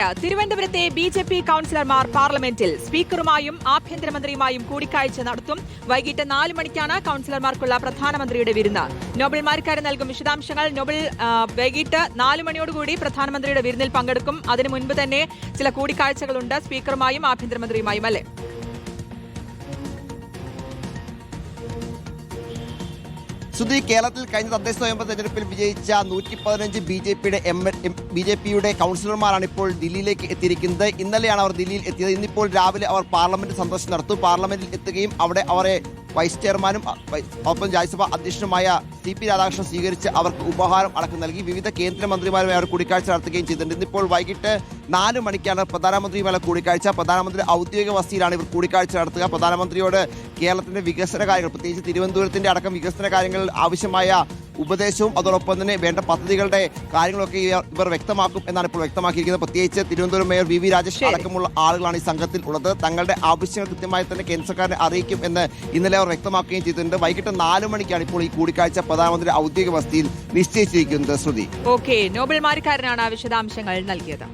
തിരുവനന്തപുരത്തെ ബി.ജെ.പി കൗൺസിലർമാർ പാർലമെന്റിൽ സ്പീക്കറുമായും ആഭ്യന്തരമന്ത്രിയുമായും കൂടിക്കാഴ്ച നടത്തും. വൈകിട്ട് 4 മണിക്കാണ് കൗൺസിലർമാർക്കുള്ള പ്രധാനമന്ത്രിയുടെ വിരുന്ന്. നോബൽ മാരിക്കാരൻ നൽകും വിശദാംശങ്ങൾ. നോബൽ, വൈകിട്ട് 4 മണിയോടുകൂടി പ്രധാനമന്ത്രിയുടെ വിരുന്നിൽ പങ്കെടുക്കും. അതിനു മുൻപ് തന്നെ ചില കൂടിക്കാഴ്ചകളുണ്ട് സ്പീക്കറുമായും ആഭ്യന്തരമന്ത്രിയുമായും, അല്ലേ? സുധി, കേരളത്തിൽ കഴിഞ്ഞ തദ്ദേശ സ്വയംഭരണ തെരഞ്ഞെടുപ്പിൽ വിജയിച്ച 115 ബി.ജെ.പിയുടെ കൗൺസിലർമാരാണ് ഇപ്പോൾ ദില്ലിയിലേക്ക് എത്തിയിരിക്കുന്നത്. ഇന്നലെയാണ് അവർ ദില്ലിയിൽ എത്തിയത്. ഇന്നിപ്പോൾ രാവിലെ അവർ പാർലമെന്റ് സന്ദർശനം നടത്തും. പാർലമെന്റിൽ എത്തുകയും അവിടെ അവരെ വൈസ് ചെയർമാനും ഒപ്പം രാജ്യസഭാ അധ്യക്ഷനുമായ CP രാധാകൃഷ്ണൻ സ്വീകരിച്ച് അവർക്ക് ഉപഹാരം അടക്കം നൽകി. വിവിധ കേന്ദ്രമന്ത്രിമാരുമായി അവർ കൂടിക്കാഴ്ച നടത്തുകയും ചെയ്തിട്ടുണ്ട്. ഇന്നിപ്പോൾ വൈകിട്ട് 4 മണിക്കാണ് പ്രധാനമന്ത്രിയുമായുള്ള കൂടിക്കാഴ്ച. പ്രധാനമന്ത്രി ഔദ്യോഗിക വസതിയിലാണ് ഇവർ കൂടിക്കാഴ്ച നടത്തുക. പ്രധാനമന്ത്രിയോട് കേരളത്തിന്റെ വികസന കാര്യങ്ങൾ, പ്രത്യേകിച്ച് തിരുവനന്തപുരത്തിന്റെ അടക്കം വികസന കാര്യങ്ങളിൽ ആവശ്യമായ ഉപദേശവും അതോടൊപ്പം തന്നെ വേണ്ട പദ്ധതികളുടെ കാര്യങ്ങളൊക്കെ ഇവർ വ്യക്തമാക്കും എന്നാണ് ഇപ്പോൾ വ്യക്തമാക്കിയിരിക്കുന്നത്. പ്രത്യേകിച്ച് തിരുവനന്തപുരം മേയർ VV രാജേഷ് അടക്കമുള്ള ആളുകളാണ് ഈ സംഘത്തിൽ ഉള്ളത്. തങ്ങളുടെ ആവശ്യങ്ങൾ കൃത്യമായി തന്നെ കേന്ദ്ര സർക്കാരിനെ അറിയിക്കും എന്ന് ഇന്നലെ അവർ വ്യക്തമാക്കുകയും ചെയ്തിട്ടുണ്ട്. വൈകിട്ട് 4 മണിക്കാണ് ഇപ്പോൾ ഈ കൂടിക്കാഴ്ച പ്രധാനമന്ത്രി ഔദ്യോഗിക വസതിയിൽ നിശ്ചയിച്ചിരിക്കുന്നത്. ശ്രുതി, നോബൽ മാരിക്കാരനാണ് വിശദാംശങ്ങൾ നൽകിയത്.